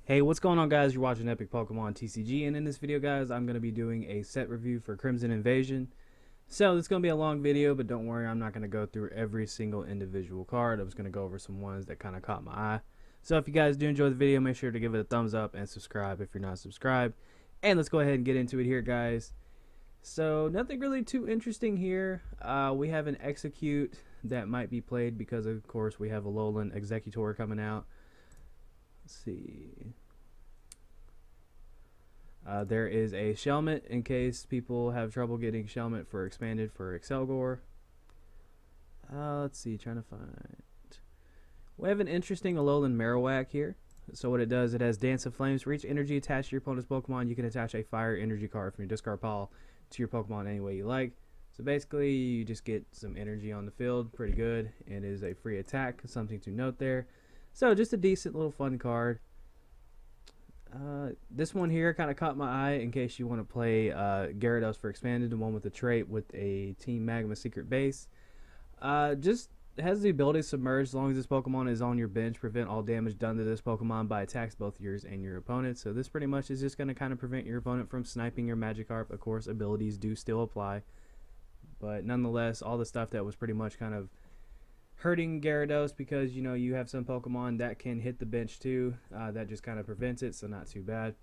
Hey, what's going on, guys? You're watching Epic Pokemon TCG, and in this video, guys, I'm going to be doing a set review for Crimson Invasion. So it's going to be a long video, but don't worry, I'm not going to go through every single individual card. I'm just going to go over some ones that kind of caught my eye. So if you guys do enjoy the video, make sure to give it a thumbs up and subscribe if you're not subscribed. And let's go ahead and get into it here, guys. So nothing really too interesting here. We have an Execute that might be played because, of course, we have a Alolan Executor coming out. Let's see. There is a Shelmet in case people have trouble getting Shelmet for expanded for Excelgor. Let's see, trying to find. We have an interesting Alolan Marowak here. So what it does, it has Dance of Flames. For each energy attached to your opponent's Pokemon, you can attach a fire energy card from your discard pile to your Pokemon any way you like. So basically, you just get some energy on the field, pretty good. It is a free attack, something to note there. So just a decent little fun card. This one here kind of caught my eye in case you want to play Gyarados for expanded, the one with the trait with a Team Magma secret base. Just has the ability to submerge as long as this Pokemon is on your bench, prevent all damage done to this Pokemon by attacks both yours and your opponent. So this pretty much is just going to kind of prevent your opponent from sniping your Magikarp. Of course, abilities do still apply, but nonetheless, all the stuff that was pretty much kind of hurting Gyarados, because you have some Pokemon that can hit the bench too, that just kind of prevents it, so not too bad.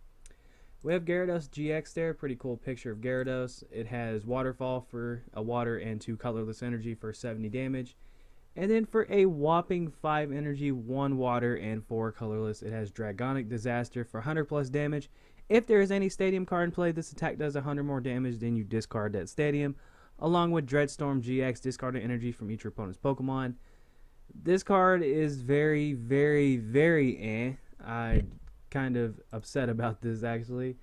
We have Gyarados Gx there, pretty cool picture of Gyarados. It has Waterfall for a water and 2 colorless energy for 70 damage, and then for a whopping 5 energy, 1 water and 4 colorless, it has Dragonic Disaster for 100 plus damage. If there is any stadium card in play, this attack does 100 more damage, then you discard that stadium, along with Dreadstorm GX, discarding energy from each opponent's Pokemon. This card is very, very, very I'm kind of upset about this, actually.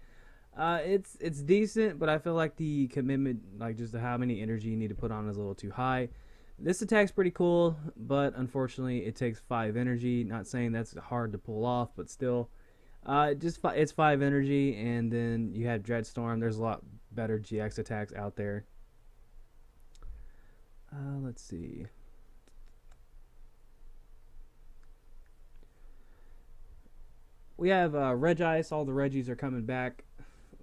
It's decent, but I feel like the commitment, like just how many energy you need to put on, is a little too high. This attack's pretty cool, but unfortunately it takes 5 energy. Not saying that's hard to pull off, but still. It's 5 energy, and then you have Dreadstorm. There's a lot better GX attacks out there. Let's see. We have Regice. All the Reggies are coming back.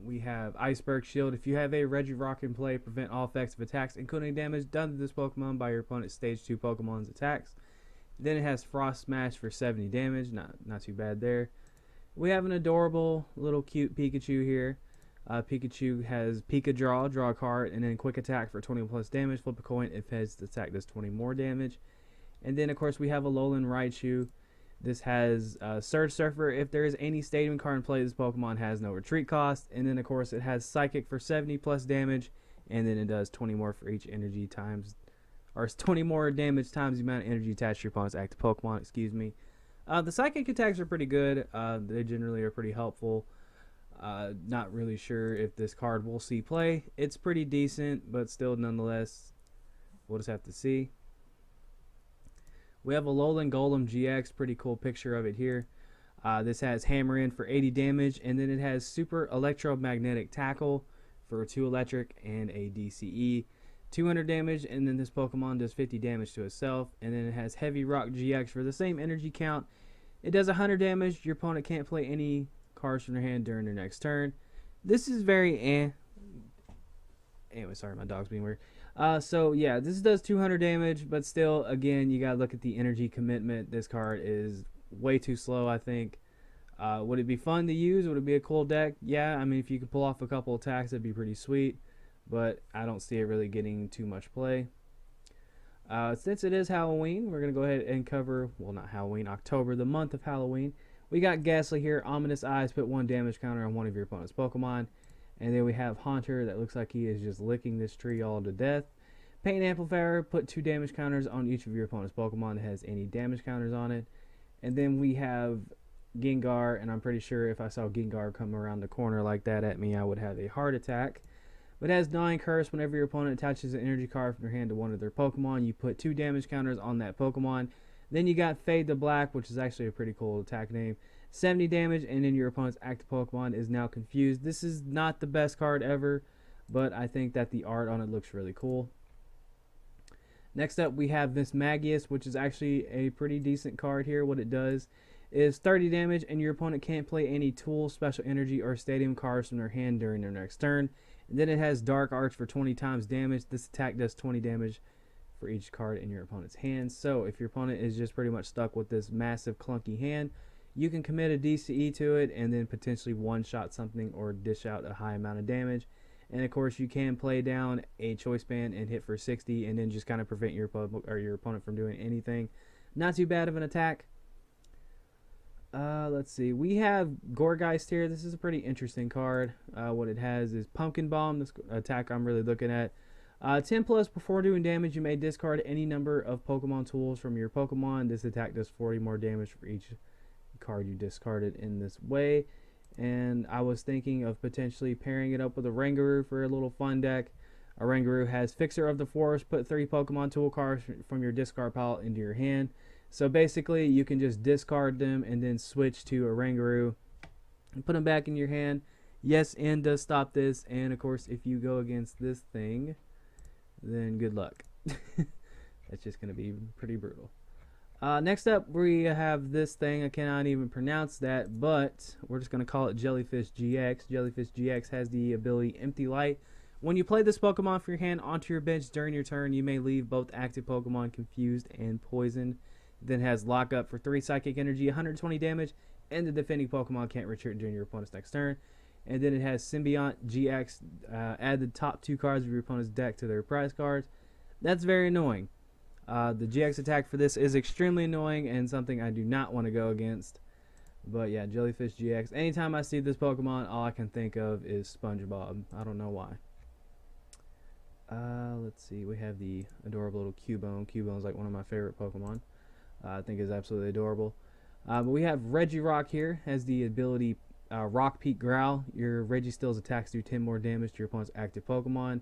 We have Iceberg Shield. If you have a Regirock in play, prevent all effects of attacks, including damage done to this Pokemon by your opponent's Stage 2 Pokemon's attacks. Then it has Frost Smash for 70 damage. Not too bad there. We have an adorable little cute Pikachu here. Pikachu has Pika Draw a card, and then Quick Attack for 20 plus damage. Flip a coin if its attack does 20 more damage. And then, of course, we have Alolan Raichu. This has Surge Surfer. If there is any stadium card in play, this Pokemon has no retreat cost. And then, of course, it has Psychic for 70 plus damage. And then it does 20 more for each energy times, or 20 more damage times the amount of energy attached to your opponent's active Pokemon. Excuse me. The Psychic attacks are pretty good. They generally are pretty helpful. Not really sure if this card will see play. It's pretty decent, but still, nonetheless, we'll just have to see. We have Alolan Golem GX, pretty cool picture of it here. This has Hammer In for 80 damage, and then it has Super Electromagnetic Tackle for 2 electric and a DCE, 200 damage, and then this Pokemon does 50 damage to itself. And then it has Heavy Rock GX for the same energy count. It does 100 damage. Your opponent can't play any cards from their hand during their next turn. This is very Anyway, sorry, my dog's being weird. So yeah, this does 200 damage, but still, again, you gotta look at the energy commitment. This card is way too slow, I think. Would it be fun to use? Would it be a cool deck? Yeah, I mean, if you could pull off a couple attacks, that'd be pretty sweet, but I don't see it really getting too much play. Since it is Halloween, we're gonna go ahead and cover, well, not Halloween, October, the month of Halloween. We got Ghastly here. Ominous Eyes, put 1 damage counter on one of your opponent's Pokemon. And then we have Haunter, that looks like he is just licking this tree all to death. Pain Amplifier, put 2 damage counters on each of your opponent's Pokemon that has any damage counters on it. And then we have Gengar, and I'm pretty sure if I saw Gengar come around the corner like that at me, I would have a heart attack. But it has Dying Curse. Whenever your opponent attaches an energy card from their hand to one of their Pokemon, you put 2 damage counters on that Pokemon. Then you got Fade to Black, which is actually a pretty cool attack name. 70 damage, and then your opponent's active Pokemon is now confused. This is not the best card ever, but I think that the art on it looks really cool. Next up, we have this Magius, which is actually a pretty decent card here. What it does, is 30 damage, and your opponent can't play any tool, special energy, or stadium cards from their hand during their next turn. And then it has Dark Arts for 20 times damage. This attack does 20 damage for each card in your opponent's hand. So if your opponent is just pretty much stuck with this massive clunky hand, you can commit a DCE to it and then potentially one-shot something or dish out a high amount of damage. And of course you can play down a choice band and hit for 60 and then just kind of prevent your opponent from doing anything. Not too bad of an attack. Let's see. We have Gorgeist here. This is a pretty interesting card. What it has is Pumpkin Bomb. This attack I'm really looking at. 10 plus before doing damage, you may discard any number of Pokemon tools from your Pokemon. This attack does 40 more damage for each card you discarded in this way. And I was thinking of potentially pairing it up with a Rangaroo for a little fun deck. A Rangaroo has Fixer of the Forest. Put 3 Pokemon tool cards from your discard pile into your hand. So basically, you can just discard them and then switch to a Rangaroo and put them back in your hand. Yes, N does stop this. And of course, if you go against this thing, then good luck. That's just going to be pretty brutal. Next up, we have this thing. I cannot even pronounce that, but we're just going to call it Jellyfish-GX. Jellyfish-GX has the ability Empty Light. When you play this Pokemon from your hand onto your bench during your turn, you may leave both active Pokemon confused and poisoned. Then has Lockup for 3 Psychic Energy, 120 damage, and the defending Pokemon can't retreat during your opponent's next turn. And then it has Symbiont-GX. Add the top 2 cards of your opponent's deck to their prize cards. That's very annoying. The GX attack for this is extremely annoying and something I do not want to go against. But yeah, Jellyfish-GX. Anytime I see this Pokemon, all I can think of is SpongeBob. I don't know why. Let's see. We have the adorable little Cubone. Cubone is like one of my favorite Pokemon. I think is absolutely adorable. But we have Regirock here. Has the ability Rock Peak Growl. Your Reggie Steel's attacks do 10 more damage to your opponent's active Pokemon.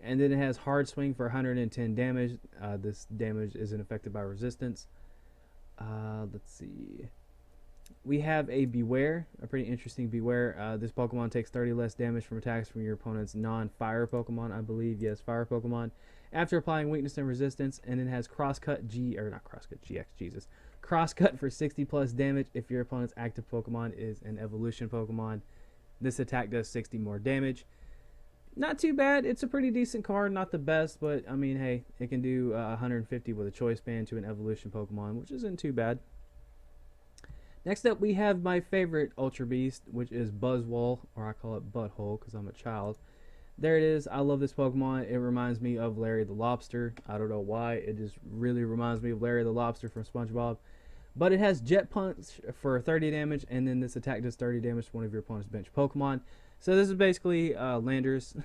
And then it has Hard Swing for 110 damage. This damage isn't affected by resistance. Let's see. We have a Beware, a pretty interesting Beware. This Pokemon takes 30 less damage from attacks from your opponent's non-fire Pokemon, I believe. Yes, fire Pokemon. After applying weakness and resistance, and it has Crosscut GX, Jesus. Crosscut for 60 plus damage if your opponent's active Pokemon is an evolution Pokemon. This attack does 60 more damage. Not too bad. It's a pretty decent card. Not the best, but I mean, hey, it can do 150 with a choice band to an evolution Pokemon, which isn't too bad. Next up, we have my favorite Ultra Beast, which is Buzzwole, or I call it Butthole because I'm a child. There it is. I love this Pokemon. It reminds me of Larry the Lobster. I don't know why. It just really reminds me of Larry the Lobster from SpongeBob. But it has Jet Punch for 30 damage, and then this attack does 30 damage to one of your opponent's bench Pokemon. So this is basically Landers.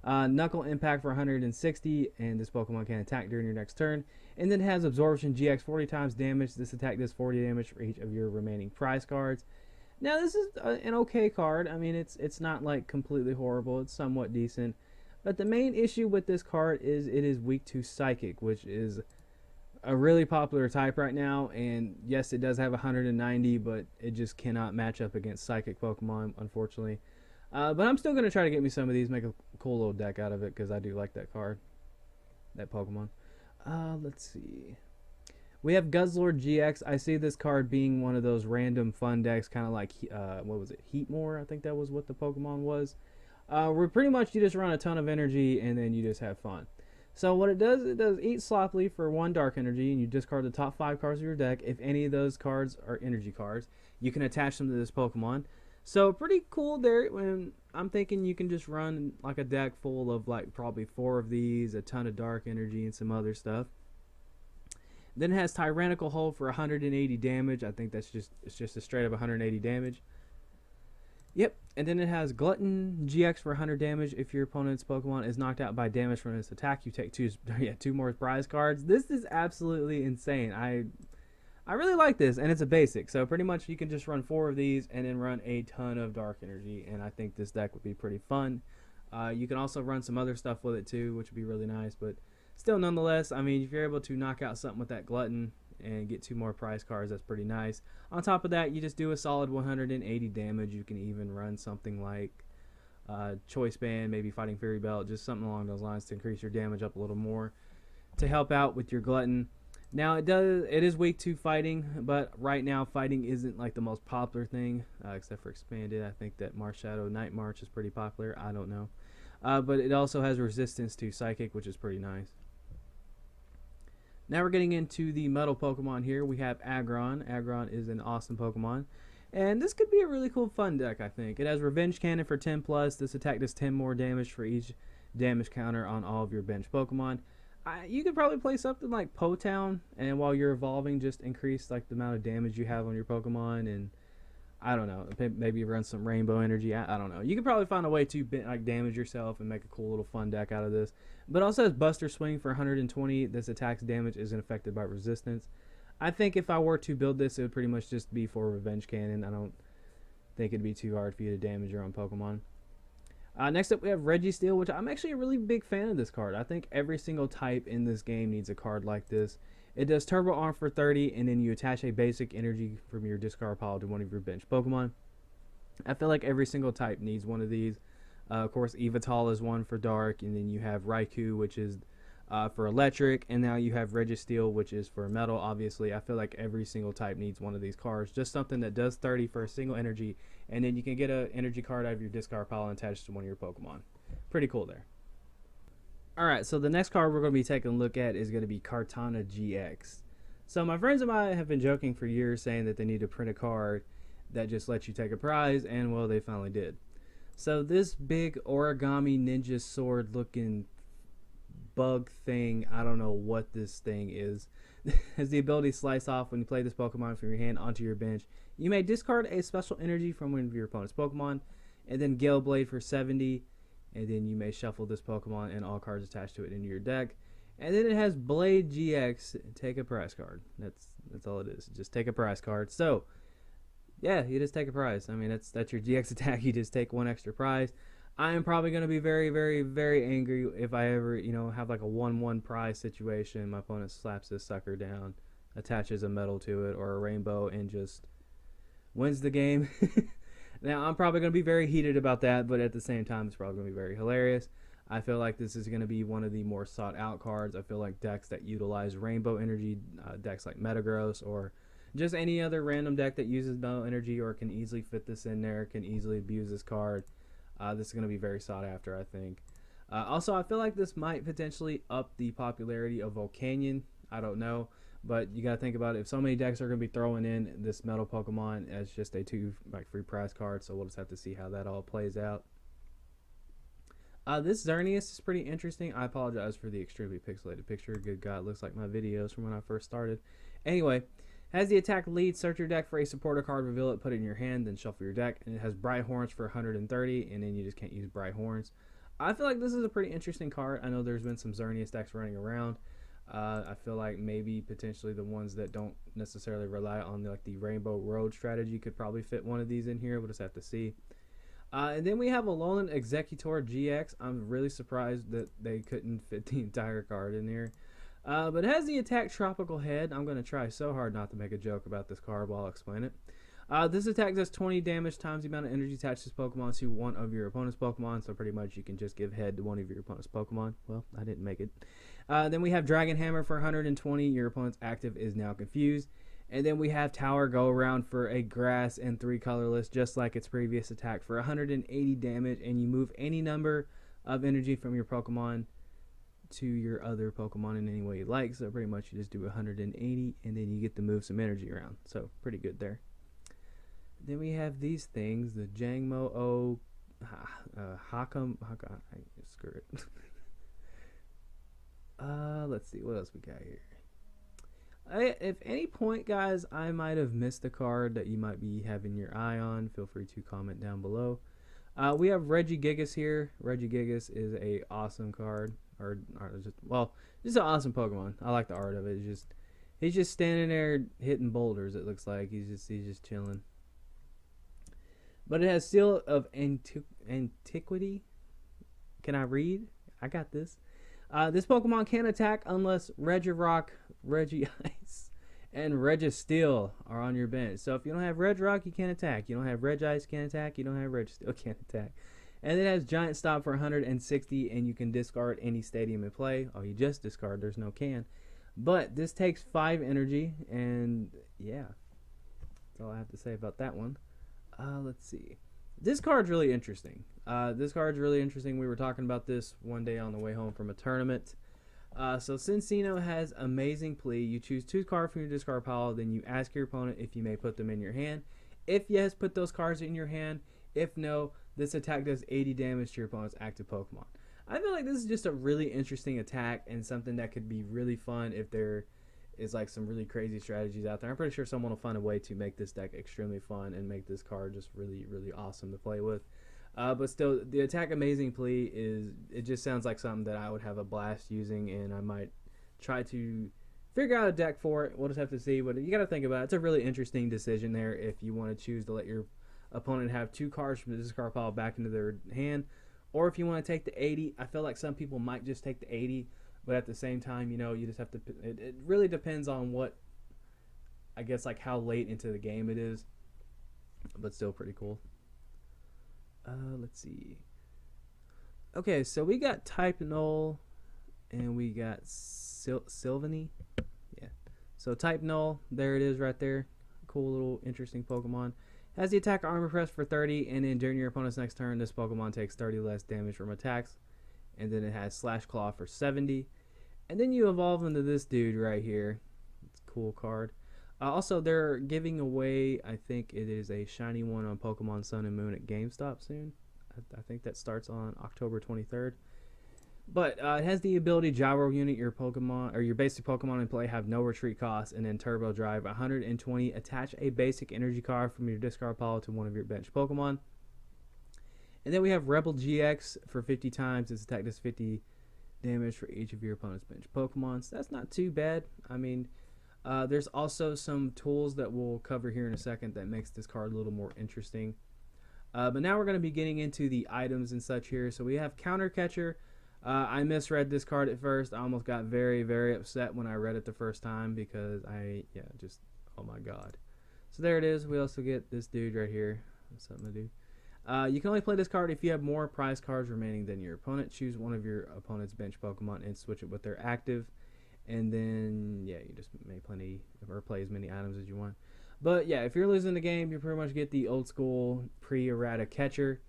Knuckle Impact for 160, and this Pokemon can attack during your next turn. And then it has Absorption GX 40 times damage. This attack does 40 damage for each of your remaining prize cards. Now this is an okay card. I mean, it's not like completely horrible. It's somewhat decent. But the main issue with this card is it is weak to Psychic, which is a really popular type right now. And yes, it does have 190, but it just cannot match up against Psychic Pokemon, unfortunately. But I'm still going to try to get me some of these, make a cool little deck out of it, because I do like that card, that Pokemon. Let's see. We have Guzzlord GX. I see this card being one of those random fun decks, kind of like, what was it, Heatmore? I think that was what the Pokemon was. Where pretty much you just run a ton of energy, and then you just have fun. So what it does eat sloppily for 1 dark energy, and you discard the top 5 cards of your deck. If any of those cards are energy cards, you can attach them to this Pokemon. So pretty cool there. When I'm thinking you can just run like a deck full of like probably 4 of these, a ton of dark energy, and some other stuff. Then it has Tyrannical Hold for 180 damage. I think it's just a straight up 180 damage. Yep. And then it has Glutton GX for 100 damage. If your opponent's Pokemon is knocked out by damage from its attack, you take 2 more prize cards. This is absolutely insane. I really like this, and it's a basic. So pretty much you can just run 4 of these and then run a ton of dark energy, and I think this deck would be pretty fun. You can also run some other stuff with it too, which would be really nice, but still nonetheless, I mean, if you're able to knock out something with that Glutton and get 2 more prize cards, that's pretty nice. On top of that, you just do a solid 180 damage. You can even run something like Choice Band, maybe Fighting Fury Belt, just something along those lines to increase your damage up a little more to help out with your Glutton. Now it is weak to fighting, but right now fighting isn't like the most popular thing, except for expanded. I think that Marshadow Night March is pretty popular. I don't know. But it also has resistance to Psychic, which is pretty nice. Now we're getting into the metal Pokemon here. We have Agron. Agron is an awesome Pokemon. And this could be a really cool fun deck, I think. It has Revenge Cannon for 10 plus. This attack does 10 more damage for each damage counter on all of your bench Pokemon. You could probably play something like Po-Town, and while you're evolving, just increase like the amount of damage you have on your Pokemon, and I don't know, maybe run some Rainbow Energy. I don't know. You could probably find a way to like damage yourself and make a cool little fun deck out of this. But also has Buster Swing for 120. This attack's damage isn't affected by resistance. I think if I were to build this, it would pretty much just be for Revenge Cannon. I don't think it'd be too hard for you to damage your own Pokemon. Next up, we have Reggie Steel, which I'm actually a really big fan of this card. I think every single type in this game needs a card like this. It does Turbo Arm for 30, and then you attach a basic energy from your discard pile to one of your bench Pokemon. I feel like every single type needs one of these. Of course, Yveltal is one for Dark, and then you have Raikou, which is for Electric, and now you have Reggie Steel, which is for Metal. Obviously, I feel like every single type needs one of these cards. Just something that does 30 for a single energy, and then you can get an energy card out of your discard pile and attach it to one of your Pokemon. Pretty cool there. Alright, so the next card we're going to be taking a look at is going to be Kartana GX. So my friends and I have been joking for years saying that they need to print a card that just lets you take a prize, and well, they finally did. So this big origami ninja sword looking bug thing, I don't know what this thing is, has the ability to slice off when you play this Pokemon from your hand onto your bench. You may discard a special energy from one of your opponent's Pokemon, and then Gale Blade for 70, and then you may shuffle this Pokemon and all cards attached to it into your deck. And then it has Blade GX, take a prize card. That's all it is. Just take a prize card. So, yeah, you just take a prize. I mean, that's your GX attack. You just take one extra prize. I am probably going to be very, very, very angry if I ever, have like a 1-1 prize situation. My opponent slaps this sucker down, attaches a medal to it or a rainbow, and just wins the game. Now, I'm probably going to be very heated about that, but at the same time, it's probably going to be very hilarious. I feel like this is going to be one of the more sought-out cards. I feel like decks that utilize Rainbow Energy, decks like Metagross, or just any other random deck that uses Metal Energy or can easily fit this in there, can easily abuse this card. This is going to be very sought after, I think. Also, I feel like this might potentially up the popularity of Volcanion. I don't know. But you got to think about it. If so many decks are going to be throwing in this Metal Pokemon as just a 2 free prize card, so we'll just have to see how that all plays out. This Xerneas is pretty interesting. I apologize for the extremely pixelated picture. Good God, it looks like my videos from when I first started. Anyway, has the attack lead, search your deck for a supporter card, reveal it, put it in your hand, then shuffle your deck. And it has Bright Horns for 130, and then you just can't use Bright Horns. I feel like this is a pretty interesting card. I know there's been some Xerneas decks running around. I feel like maybe potentially the ones that don't necessarily rely on the Rainbow Road strategy could probably fit one of these in here. We'll just have to see. And then we have Alolan Executor GX. I'm really surprised that they couldn't fit the entire card in here. But it has the attack Tropical Head. I'm going to try so hard not to make a joke about this card while I'll explain it. This attack does 20 damage times the amount of energy attached to this Pokemon to one of your opponent's Pokemon. So pretty much you can just give head to one of your opponent's Pokemon. Well, I didn't make it. Then we have Dragon Hammer for 120. Your opponent's active is now confused. And then we have Tower Go Around for a grass and 3 colorless, just like its previous attack, for 180 damage. And you move any number of energy from your Pokemon to your other Pokemon in any way you like. So pretty much you just do 180, and then you get to move some energy around. So pretty good there. Then we have these things, the Jangmo-O, screw it. Let's see, what else we got here? If any point, guys, I might have missed a card that you might be having your eye on, feel free to comment down below. We have Reggie Gx here. Reggie Gx is a awesome card, just an awesome Pokemon. I like the art of it. He's just standing there hitting boulders. It looks like he's just chilling. But it has Seal of Antiquity. Can I read? I got this. This Pokemon can't attack unless Regirock, Regice, and Reggie Steel are on your bench. So if you don't have Regirock, you can't attack. You don't have Regice, can't attack. You don't have Reggie Steel, can't attack. And it has Giant Stop for 160, and you can discard any stadium in play. Oh, you just discard. There's no can. But this takes 5 energy, and yeah, that's all I have to say about that one. Let's see. This card's really interesting. We were talking about this one day on the way home from a tournament. So Cincino has Amazing Plea. You choose 2 cards from your discard pile, then you ask your opponent if you may put them in your hand. If yes, put those cards in your hand. If no, this attack does 80 damage to your opponent's active Pokemon. I feel like this is just a really interesting attack and something that could be really fun if there is like some really crazy strategies out there. I'm pretty sure someone will find a way to make this deck extremely fun and make this card just really, really awesome to play with. But still, the attack Amazing Plea it just sounds like something that I would have a blast using, and I might try to figure out a deck for it. We'll just have to see. But you got to think about it. It's a really interesting decision there if you want to choose to let your opponent have 2 cards from the discard pile back into their hand, or if you want to take the 80. I feel like some people might just take the 80, but at the same time, you know, you just have to. It really depends on what, I guess, like how late into the game it is, but still pretty cool. Let's see. Okay, so we got Type Null, and we got Silvally. Yeah. So Type Null, there it is right there. Cool little interesting Pokemon. Has the attack Armor Press for 30, and then during your opponent's next turn, this Pokemon takes 30 less damage from attacks. And then it has Slash Claw for 70. And then you evolve into this dude right here. It's a cool card. Also, they're giving away, I think it is a shiny one on Pokemon Sun and Moon at GameStop soon. I think that starts on October 23rd. But it has the ability Gyro Unit your Pokemon, or your basic Pokemon in play have no retreat cost, and then Turbo Drive 120. Attach a basic energy card from your discard pile to one of your bench Pokemon. And then we have Rebel GX for 50 times. Its attack does 50 damage for each of your opponent's bench Pokemon. So that's not too bad. I mean, there's also some tools that we'll cover here in a second that makes this card a little more interesting. But now we're going to be getting into the items and such here. So we have Counter Catcher. I misread this card at first. I almost got very, very upset when I read it the first time because oh my god. So there it is. We also get this dude right here. That's something to do. You can only play this card if you have more prize cards remaining than your opponent. Choose one of your opponent's bench Pokemon and switch it with their active. And then, yeah, you just may play as many items as you want. But, yeah, if you're losing the game, you pretty much get the old school pre-errata catcher.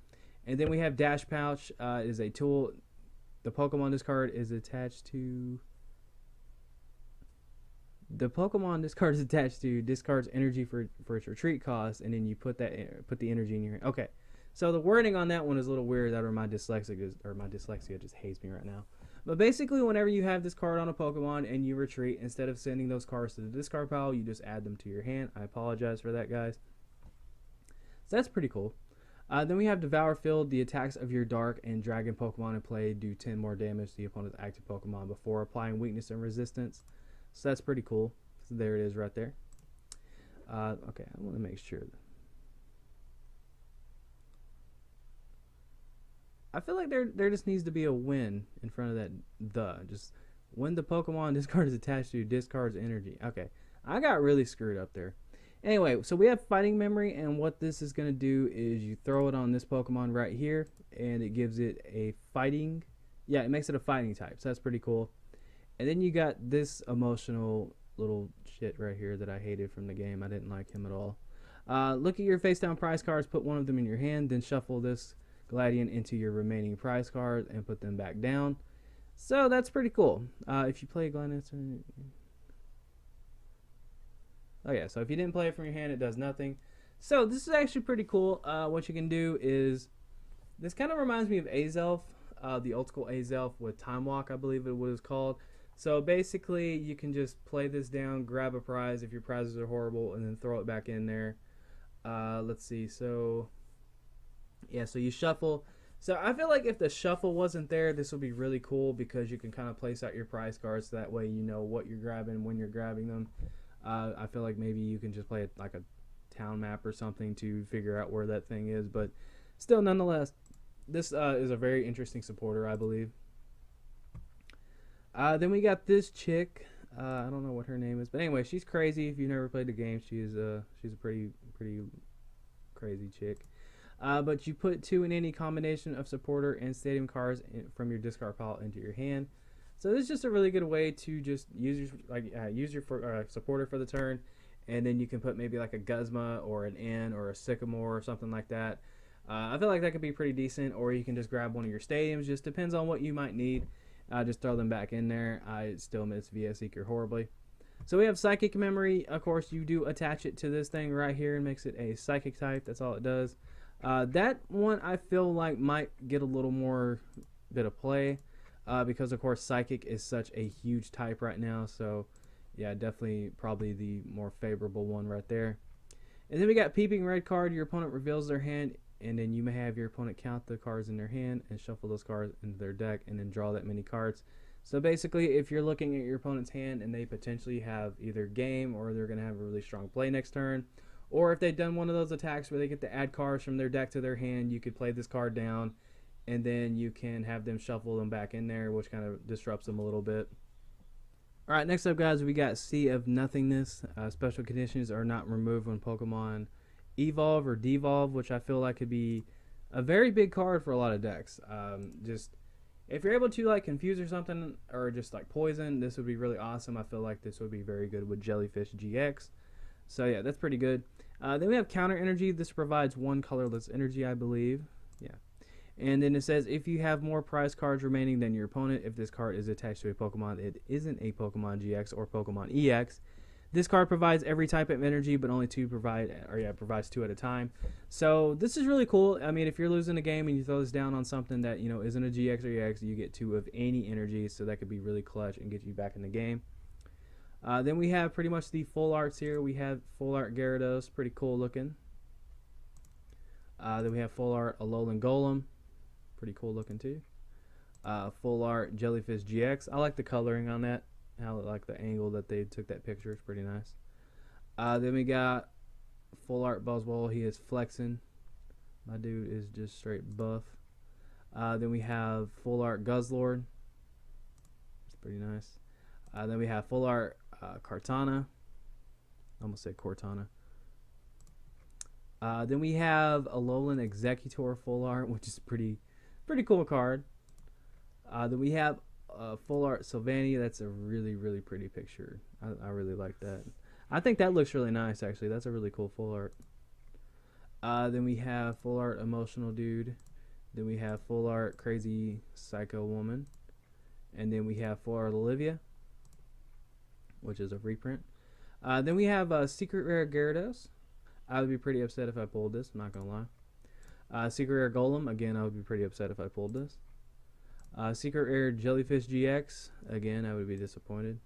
And then we have Dash Pouch. Is a tool. The Pokemon this card is attached to... The Pokemon this card is attached to discards energy for its retreat cost, and then you put the energy in your hand. Okay, so the wording on that one is a little weird. That or my dyslexia just hates me right now. But basically, whenever you have this card on a Pokemon and you retreat, instead of sending those cards to the discard pile, you just add them to your hand. I apologize for that, guys. So that's pretty cool. Then we have Devour Field. The attacks of your Dark and Dragon Pokemon in play do 10 more damage to the opponent's active Pokemon before applying weakness and resistance. So that's pretty cool. So there it is right there. Okay, I want to make sure. I feel like there just needs to be a win in front of that just when the Pokemon this card is attached to discards energy. Okay, I got really screwed up there. Anyway, so we have Fighting Memory, and what this is going to do is you throw it on this Pokemon right here, and it gives it a fighting. Yeah, it makes it a fighting type, so that's pretty cool. And then you got this emotional little shit right here that I hated from the game. I didn't like him at all. Look at your face down prize cards, put one of them in your hand, then shuffle this Gladian into your remaining prize cards and put them back down. So that's pretty cool. If you play Gladian... Oh yeah, so if you didn't play it from your hand, it does nothing. So this is actually pretty cool. What you can do is... This kind of reminds me of Azelf, the old school Azelf with Time Walk, I believe it was called. So basically, you can just play this down, grab a prize if your prizes are horrible, and then throw it back in there. Let's see. So, yeah, so you shuffle. So I feel like if the shuffle wasn't there, this would be really cool because you can kind of place out your prize cards. So that way you know what you're grabbing, when you're grabbing them. I feel like maybe you can just play it like a town map or something to figure out where that thing is. But still, nonetheless, this is a very interesting supporter, I believe. Then we got this chick. I don't know what her name is, but anyway, she's crazy. If you've never played the game, she's a pretty crazy chick. But you put 2 in any combination of supporter and stadium cards from your discard pile into your hand. So this is just a really good way to just use your supporter for the turn, and then you can put maybe like a Guzma or an N or a Sycamore or something like that. I feel like that could be pretty decent, or you can just grab one of your stadiums. Just depends on what you might need. Just throw them back in there. I still miss VS Seeker horribly. So we have Psychic Memory. Of course, you do attach it to this thing right here and makes it a Psychic type. That's all it does. That one I feel like might get a little more bit of play because, of course, Psychic is such a huge type right now. So, yeah, definitely probably the more favorable one right there. And then we got Peeping Red card. Your opponent reveals their hand, and then you may have your opponent count the cards in their hand and shuffle those cards into their deck and then draw that many cards. So basically, if you're looking at your opponent's hand and they potentially have either game or they're going to have a really strong play next turn, or if they've done one of those attacks where they get to add cards from their deck to their hand, you could play this card down and then you can have them shuffle them back in there, which kind of disrupts them a little bit. Alright, next up, guys, we got Sea of Nothingness. Special conditions are not removed when Pokemon evolve or devolve, which I feel like could be a very big card for a lot of decks. Just if you're able to like confuse or something, or just like poison, this would be really awesome. I feel like this would be very good with Jellyfish-GX. So yeah, that's pretty good. Then we have Counter Energy. This provides one colorless energy, I believe. Yeah. And then it says if you have more prize cards remaining than your opponent, if this card is attached to a Pokemon, it isn't a Pokemon GX or Pokemon EX. This card provides every type of energy, but only provides two at a time. So this is really cool. I mean, if you're losing a game and you throw this down on something that isn't a GX or EX, you get two of any energy, so that could be really clutch and get you back in the game. Then we have pretty much the full arts here. We have full art Gyarados, pretty cool looking. Then we have full art Alolan Golem, pretty cool looking too. Full art Jellyfish-GX. I like the coloring on that. How like the angle that they took that picture is pretty nice. Then we got full art Buzzwole. He is flexing. My dude is just straight buff. Then we have full art Guzzlord. It's pretty nice. Then we have full art Kartana. I almost said Cortana. Then we have Alolan Executor full art, which is pretty cool card. Then we have full art Silvally. That's a really pretty picture. I really like that. I think that looks really nice, actually. That's a really cool full art. Then we have full art Emotional Dude. Then we have full art Crazy Psycho Woman. And then we have full art Olivia, which is a reprint. Then we have Secret Rare Gyarados. I would be pretty upset if I pulled this, I'm not going to lie. Secret Rare Golem. Again, I would be pretty upset if I pulled this. Secret Rare Jellyfish-GX. Again, I would be disappointed.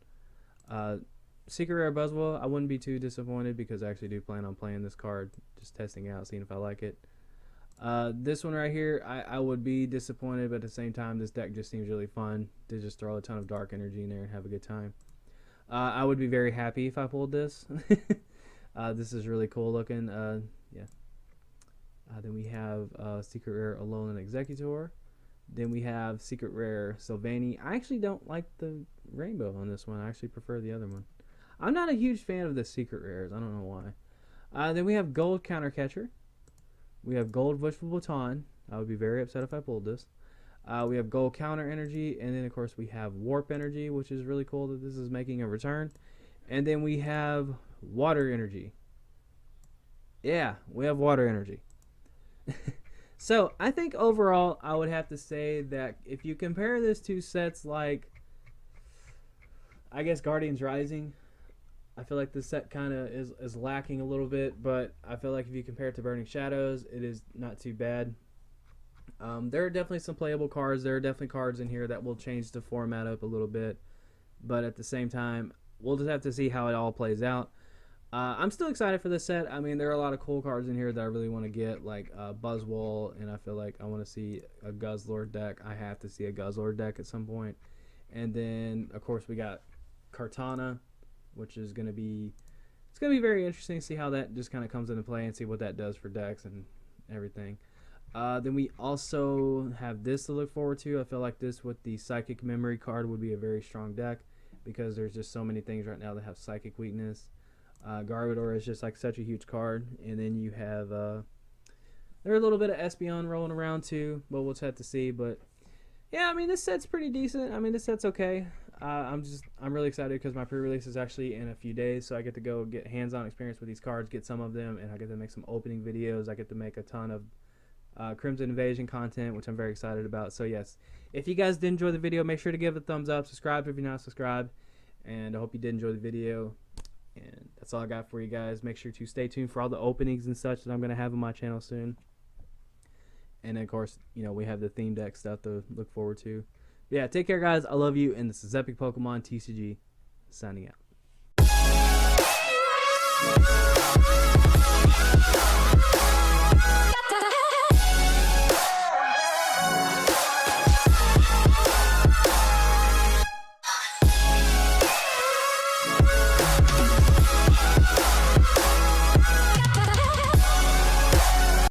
Secret Rare Buzzwole. I wouldn't be too disappointed because I actually do plan on playing this card. Just testing out, seeing if I like it. This one right here, I would be disappointed, but at the same time, this deck just seems really fun to just throw a ton of dark energy in there and have a good time. I would be very happy if I pulled this. This is really cool looking. Yeah. Then we have Secret Rare Alolan Executor. Then we have Secret Rare Silvally. I actually don't like the rainbow on this one. I actually prefer the other one. I'm not a huge fan of the Secret Rares. I don't know why. Then we have Gold Counter Catcher. We have Gold Wishful Baton. I would be very upset if I pulled this. We have Gold Counter Energy. And then, of course, we have Warp Energy, which is really cool that this is making a return. And then we have Water Energy. Yeah, we have Water Energy. So, I think overall, I would have to say that if you compare this to sets like, I guess, Guardians Rising, I feel like this set kind of is lacking a little bit, but I feel like if you compare it to Burning Shadows, it is not too bad. There are definitely some playable cards. There are definitely cards in here that will change the format up a little bit, but at the same time, we'll just have to see how it all plays out. I'm still excited for this set. I mean, there are a lot of cool cards in here that I really want to get, like Buzzwole, and I feel like I want to see a Guzzlord deck. I have to see a Guzzlord deck at some point. And then, of course, we got Kartana, which is going to be, it's going to be very interesting to see how that just kind of comes into play and see what that does for decks and everything. Then we also have this to look forward to. I feel like this with the Psychic Memory card would be a very strong deck because there's just so many things right now that have Psychic weakness. Garbodor is just like such a huge card, and then you have there's a little bit of Espeon rolling around too, but we'll just have to see. But Yeah, I mean, this set's pretty decent. I mean, this set's okay. I'm really excited because my pre-release is actually in a few days, so I get to go get hands-on experience with these cards, get some of them, and I get to make some opening videos. I get to make a ton of Crimson Invasion content, which I'm very excited about. So yes, if you guys did enjoy the video, make sure to give it a thumbs up, subscribe if you're not subscribed, and I hope you did enjoy the video. And that's all I got for you guys. Make sure to stay tuned for all the openings and such that I'm going to have on my channel soon. And then, of course, you know, we have the theme deck stuff to look forward to. But yeah, take care, guys. I love you. And this is Epic Pokemon TCG signing out.